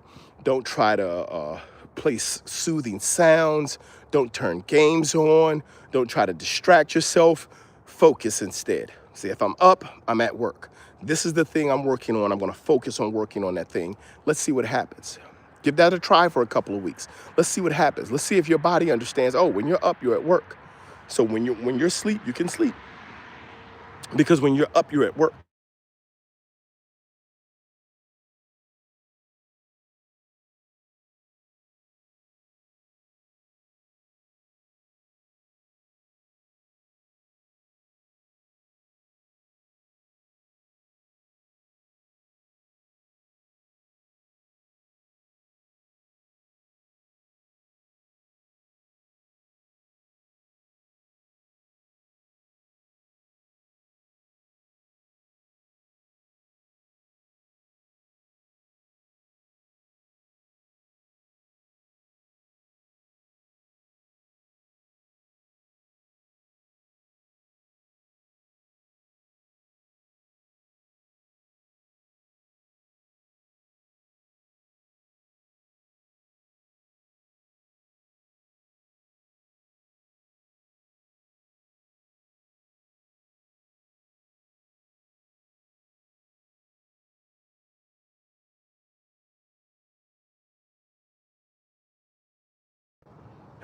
Don't try to play soothing sounds. Don't turn games on. Don't try to distract yourself. Focus instead. See, if I'm up, I'm at work. This is the thing I'm working on. I'm going to focus on working on that thing. Let's see what happens. Give that a try for a couple of weeks. Let's see what happens. Let's see if your body understands, oh, when you're up, you're at work. So when you're asleep, you can sleep. Because when you're up, you're at work.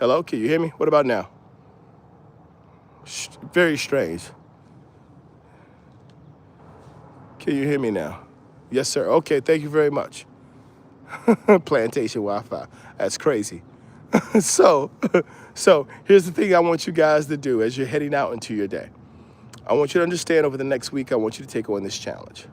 Hello, can you hear me? What about now? Very strange. Can you hear me now? Yes, sir. Okay, thank you very much. Plantation Wi-Fi. That's crazy. So here's the thing I want you guys to do as you're heading out into your day. I want you to understand over the next week, I want you to take on this challenge.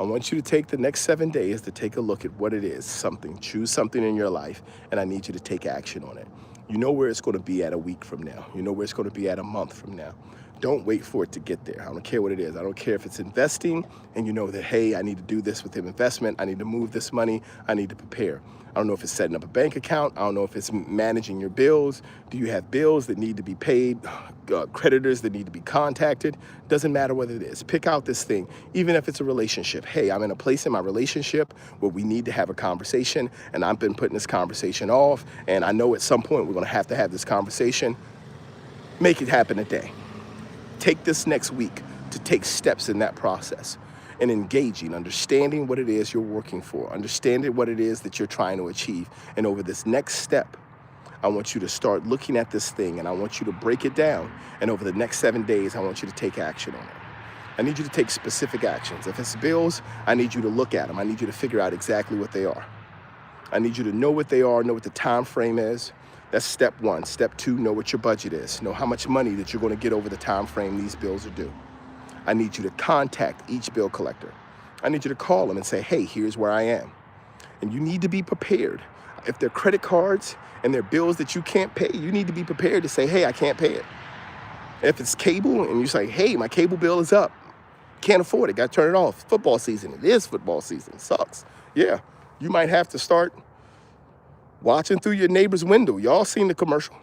I want you to take the next 7 days to take a look at what it is, choose something in your life, and I need you to take action on it. You know where it's going to be at a week from now. You know where it's going to be at a month from now. Don't wait for it to get there. I don't care what it is. I don't care if it's investing and you know that, hey, I need to do this with the investment. I need to move this money. I need to prepare. I don't know if it's setting up a bank account. I don't know if it's managing your bills. Do you have bills that need to be paid, creditors that need to be contacted? Doesn't matter what it is. Pick out this thing, even if it's a relationship. Hey, I'm in a place in my relationship where we need to have a conversation, and I've been putting this conversation off, and I know at some point we're going to have this conversation. Make it happen today. Take this next week to take steps in that process and engaging, understanding what it is you're working for, understanding what it is that you're trying to achieve. And over this next step, I want you to start looking at this thing and I want you to break it down. And over the next 7 days, I want you to take action on it. I need you to take specific actions. If it's bills, I need you to look at them. I need you to figure out exactly what they are. I need you to know what they are, know what the time frame is. That's step 1. Step 2, know what your budget is. Know how much money that you're going to get over the time frame these bills are due. I need you to contact each bill collector. I need you to call them and say, hey, here's where I am. And you need to be prepared. If they're credit cards and they're bills that you can't pay, you need to be prepared to say, hey, I can't pay it. If it's cable and you say, hey, my cable bill is up. Can't afford it. Got to turn it off. Football season. It is football season. It sucks. Yeah, you might have to start watching through your neighbor's window. Y'all seen the commercial?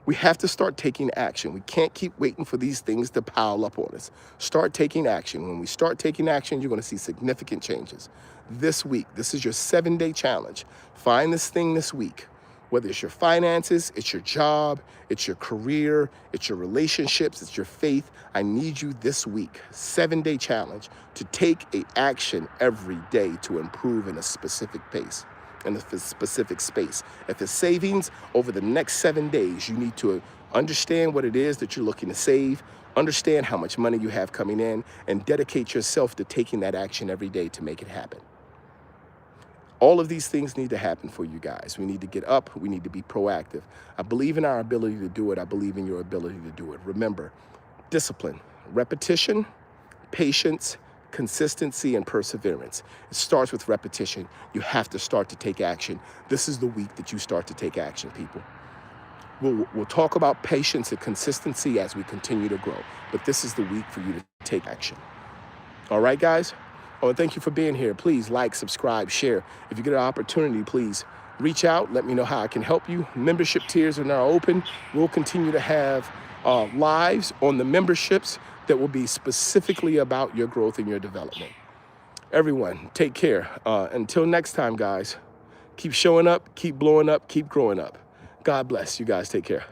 We have to start taking action. We can't keep waiting for these things to pile up on us. Start taking action. When we start taking action, you're going to see significant changes. This week, this is your 7-day challenge. Find this thing this week. Whether it's your finances, it's your job, it's your career, it's your relationships, it's your faith. I need you this week, 7-day challenge, to take an action every day to improve in a specific pace. In a specific space. If it's savings, over the next 7 days, you need to understand what it is that you're looking to save, understand how much money you have coming in, and dedicate yourself to taking that action every day to make it happen. All of these things need to happen for you guys. We need to get up. We need to be proactive. I believe in our ability to do it. I believe in your ability to do it. Remember, discipline, repetition, patience, consistency, and perseverance. It starts with repetition. You have to start to take action. This is the week that you start to take action, people. We'll talk about patience and consistency as we continue to grow, but this is the week for you to take action. All right, guys? Oh, and thank you for being here. Please like, subscribe, share. If you get an opportunity, please reach out. Let me know how I can help you. Membership tiers are now open. We'll continue to have lives on the memberships that will be specifically about your growth and your development. Everyone, take care. Until next time, guys, keep showing up, keep blowing up, keep growing up. God bless. You guys take care.